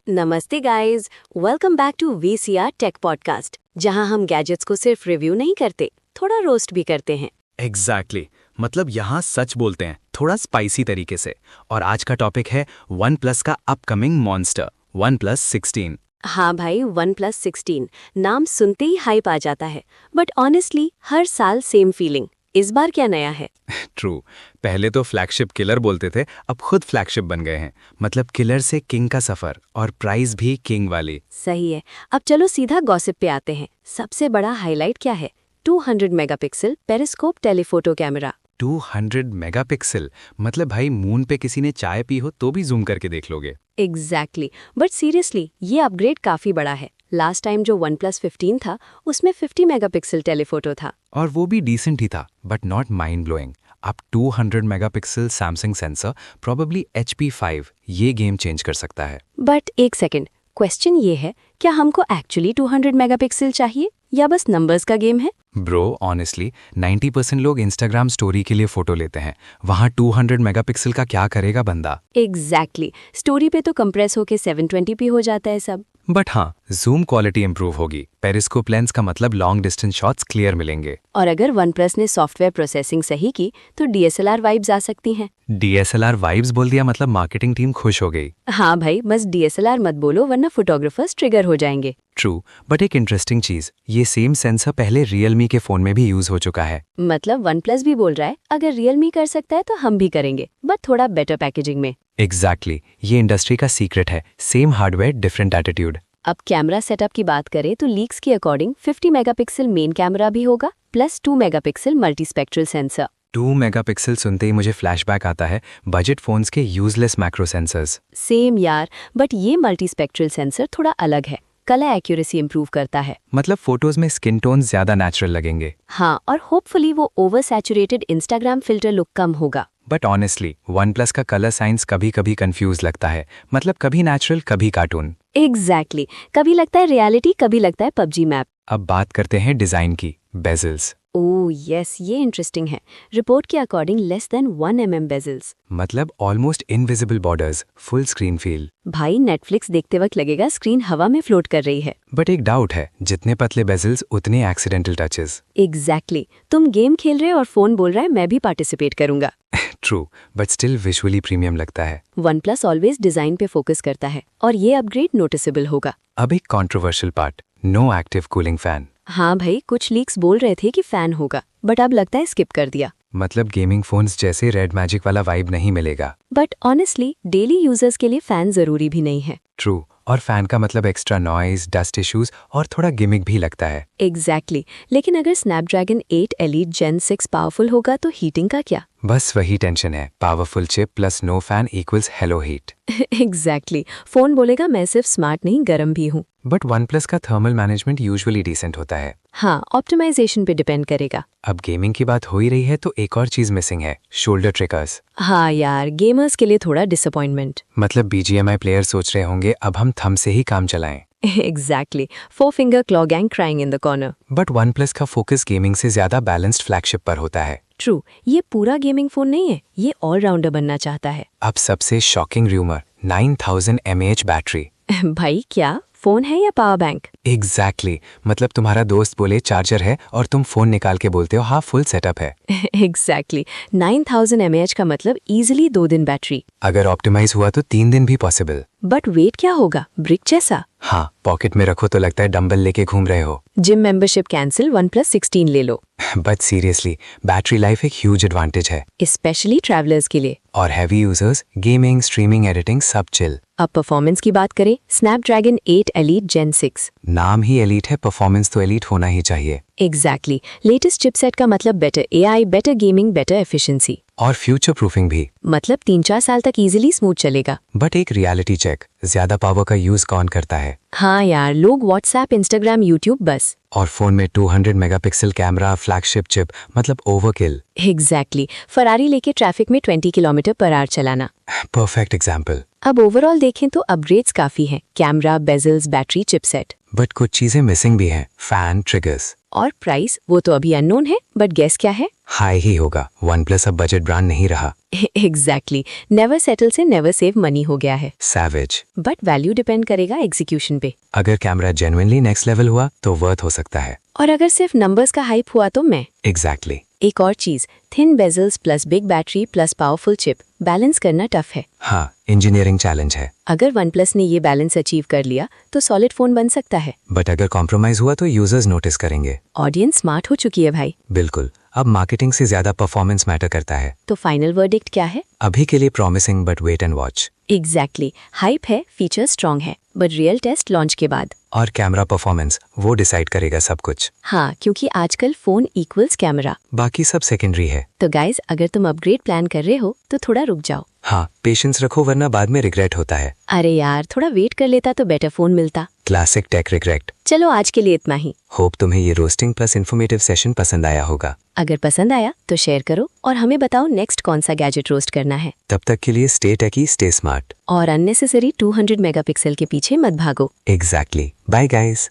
नमस्ते guys, welcome back to VCR tech podcast, जहां हम गैजेट्स को सिर्फ रिव्यू नहीं करते, थोड़ा रोस्ट भी करते हैं। एग्जैक्टली मतलब यहाँ सच बोलते हैं, थोड़ा स्पाइसी तरीके से। और आज का टॉपिक है वन प्लस का अपकमिंग मॉन्स्टर OnePlus 16। हाँ भाई, OnePlus 16 नाम सुनते ही हाइप आ जाता है, बट ऑनेस्टली हर साल सेम फीलिंग। इस बार क्या नया है? ट्रू, पहले तो फ्लैगशिप किलर बोलते थे, अब खुद फ्लैगशिप बन गए हैं। मतलब किलर से किंग का सफर, और प्राइस भी किंग वाली। सही है। अब चलो सीधा गॉसिप पे आते हैं। सबसे बड़ा हाईलाइट क्या है? 200 megapixel periscope telephoto camera. 200 megapixel मतलब भाई मून पे किसी ने चाय पी हो तो भी जूम करके देख लोगे। एग्जैक्टली, बट सीरियसली ये अपग्रेड काफी बड़ा है। लास्ट टाइम जो OnePlus 15 था उसमें 50 मेगापिक्सल टेलीफोटो था, और वो भी डिसेंट ही था, बट नॉट माइंड ब्लोइंग। अब 200 megapixel Samsung sensor, probably HP5, ये गेम चेंज कर सकता है। बट एक सेकंड, क्वेश्चन ये है, क्या हमको एक्चुअली 200 मेगापिक्सल चाहिए या बस नंबर्स का गेम है? ब्रो ऑनेस्टली 90% लोग इंस्टाग्राम स्टोरी के लिए फोटो लेते हैं, वहाँ 200 मेगापिक्सल का क्या करेगा बंदा। एग्जैक्टली, स्टोरी पे तो कंप्रेस होके 720p हो जाता है सब। बट हाँ, जूम क्वालिटी इंप्रूव होगी, पेरिस्कोप लेंस का मतलब लॉन्ग डिस्टेंस शॉट्स क्लियर मिलेंगे। और अगर OnePlus ने सॉफ्टवेयर प्रोसेसिंग सही की तो DSLR वाइब्स आ सकती हैं। DSLR वाइब्स बोल दिया मतलब मार्केटिंग टीम खुश हो गई। हाँ भाई, बस DSLR मत बोलो वरना फोटोग्राफर्स ट्रिगर हो जाएंगे। ट्रू, बट एक इंटरेस्टिंग चीज, ये सेम सेंसर पहले रियलमी के फोन में भी यूज हो चुका है। मतलब OnePlus भी बोल रहा है अगर रियलमी कर सकता है तो हम भी करेंगे, बट थोड़ा बेटर पैकेजिंग में। एग्जैक्टली, ये इंडस्ट्री का सीक्रेट है, सेम हार्डवेयर डिफरेंट एटीट्यूड। अब कैमरा सेटअप की बात करें तो लीक्स के अकॉर्डिंग 50 मेगापिक्सल मेन कैमरा भी होगा, plus 2 megapixel multispectral sensor. 2 megapixel सुनते ही मुझे फ्लैशबैक आता है बजट फोन्स के यूजलेस मैक्रो सेंसर्स। सेम यार, बट ये मल्टीस्पेक्ट्रल सेंसर थोड़ा अलग है, कलर एक्यूरेसी इंप्रूव करता है। मतलब फोटोज में स्किन टोन ज्यादा नेचुरल लगेंगे। हाँ, और होपफुली वो over saturated Instagram filter look कम होगा। बट ऑनेस्टली OnePlus का कलर साइंस कभी कभी कंफ्यूज लगता है, मतलब कभी नेचुरल कभी कार्टून। एग्जैक्टली, कभी लगता है रियलिटी, कभी लगता है पबजी मैप। अब बात करते हैं डिजाइन की, बेजल्स। ओह यस, ये इंटरेस्टिंग है। रिपोर्ट के अकॉर्डिंग लेस देन 1 mm बेजल्स। मतलब almost invisible borders, full screen feel. भाई नेटफ्लिक्स देखते वक्त लगेगा स्क्रीन हवा में फ्लोट कर रही है। बट एक डाउट है, जितने पतले बेजल्स उतने एक्सीडेंटल टचेस। एग्जैक्टली, तुम गेम खेल रहे हो और फोन बोल रहा है मैं भी पार्टिसिपेट करूंगा। True, but still visually premium लगता है। OnePlus ऑलवेज डिजाइन पे फोकस करता है और ये अपग्रेड नोटिसेबल होगा। अब एक controversial part, no active cooling fan. हाँ भाई, कुछ लीक्स बोल रहे थे कि फैन होगा, बट अब लगता है स्किप कर दिया। मतलब गेमिंग फोन्स जैसे रेड मैजिक वाला वाइब नहीं मिलेगा। बट ऑनेस्टली डेली यूजर्स के लिए फैन जरूरी भी नहीं है। ट्रू, और फैन का मतलब एक्स्ट्रा नॉइज, डस्ट इश्यूज और थोड़ा गिमिक भी लगता है। एग्जैक्टली, लेकिन अगर स्नैपड्रैगन 8 Elite Gen 6 पावरफुल होगा तो हीटिंग का क्या? बस वही टेंशन है, powerful chip plus no fan equals hello heat. Exactly, phone बोलेगा मैं सिर्फ स्मार्ट नहीं गर्म भी हूँ। बट OnePlus का थर्मल मैनेजमेंट यूजुअली डिसेंट होता है। हाँ, ऑप्टिमाइजेशन पे डिपेंड करेगा। अब गेमिंग की बात हो ही रही है तो एक और चीज मिसिंग है, शोल्डर ट्रिगर्स। हाँ यार, गेमर्स के लिए थोड़ा डिसअपॉइंटमेंट। मतलब BGMI प्लेयर सोच रहे होंगे अब हम थंब से ही काम चलाएं। Exactly, 4 finger claw gang crying in the corner। But OnePlus का फोकस गेमिंग से ज्यादा बैलेंस्ड फ्लैगशिप पर होता है। ट्रू, ये पूरा गेमिंग फोन नहीं है, ये ऑलराउंडर बनना चाहता है। अब सबसे शॉकिंग रूमर, 9000 mAh बैटरी। भाई क्या फोन है या पावर बैंक? एग्जैक्टली, मतलब तुम्हारा दोस्त बोले चार्जर है और तुम फोन निकाल के बोलते हो हाँ फुल सेटअप है। एग्जैक्टली, 9000 mAh का मतलब इजीली 2 दिन बैटरी। अगर ऑप्टिमाइज हुआ तो 3 दिन भी पॉसिबल। बट वेट क्या होगा, ब्रिक जैसा? हाँ, पॉकेट में रखो तो लगता है डंबल लेके घूम रहे हो। जिम मेंबरशिप कैंसिल, OnePlus 16 ले लो। बट सीरियसली बैटरी लाइफ एक ह्यूज एडवांटेज है, स्पेशली ट्रैवलर्स के लिए। और heavy users gaming, streaming, editing सब चिल। अब परफॉर्मेंस की बात करें, स्नैपड्रैगन 8 Elite Gen 6। नाम ही एलीट है, परफॉर्मेंस तो एलीट होना ही चाहिए। एग्जैक्टली, लेटेस्ट चिपसेट का मतलब better AI, better gaming, better efficiency. और फ्यूचर प्रूफिंग भी, मतलब 3-4 साल तक इजीली स्मूथ चलेगा। बट एक रियलिटी चेक, ज्यादा पावर का यूज कौन करता है? हाँ यार, लोग व्हाट्सएप, इंस्टाग्राम, यूट्यूब बस। और फोन में 200 मेगापिक्सल कैमरा, फ्लैगशिप चिप, मतलब ओवरकिल। एग्जैक्टली, फरारी लेके ट्रैफिक में 20 km/h चलाना। Perfect example. अब ओवरऑल देखें तो अपग्रेड्स काफी हैं, camera, bezels, battery, chipset. But कुछ चीजें मिसिंग भी हैं, फैन, ट्रिगर्स। और प्राइस वो तो अभी अननोन है, बट गेस क्या है? हाई ही होगा। OnePlus अब बजट ब्रांड नहीं रहा। एग्जैक्टली नेवर सेटल से नेवर सेव मनी हो गया है। सैवेज। बट वैल्यू डिपेंड करेगा एग्जीक्यूशन पे। अगर कैमरा जेन्युइनली नेक्स्ट लेवल हुआ तो वर्थ हो सकता है। और अगर सिर्फ नंबर्स का हाइप हुआ तो मैं। एग्जैक्टली। एक और चीज, thin bezels plus big battery plus powerful chip, balance करना टफ है। हाँ, इंजीनियरिंग चैलेंज है। अगर OnePlus ने ये बैलेंस अचीव कर लिया तो सॉलिड फोन बन सकता है। बट अगर कॉम्प्रोमाइज हुआ तो यूजर्स नोटिस करेंगे। ऑडियंस स्मार्ट हो चुकी है भाई। बिल्कुल, अब मार्केटिंग से ज्यादा परफॉर्मेंस मैटर करता है। तो फाइनल वर्डिक्ट क्या है? अभी के लिए promising but wait and watch. Exactly hype है, फीचर स्ट्रॉन्ग है, बट रियल टेस्ट लॉन्च के बाद। और कैमरा परफॉर्मेंस वो डिसाइड करेगा सब कुछ। हाँ, क्योंकि आजकल फोन इक्वल्स कैमरा। बाकी सब सेकेंडरी है। तो गाइज, अगर तुम अपग्रेड प्लान कर रहे हो तो थोड़ा रुक जाओ। हाँ, पेशेंस रखो वरना बाद में रिग्रेट होता है। अरे यार, थोड़ा वेट कर लेता तो बेटर फोन मिलता। Classic tech regret. चलो आज के लिए इतना ही। होप तुम्हें ये रोस्टिंग प्लस इन्फॉर्मेटिव सेशन पसंद आया होगा। अगर पसंद आया तो शेयर करो और हमें बताओ नेक्स्ट कौन सा गैजेट रोस्ट करना है। तब तक के लिए स्टे टेकी, स्टे स्मार्ट और अननेसेसरी 200 मेगापिक्सल के पीछे मत भागो। एग्जैक्टली। Bye guys.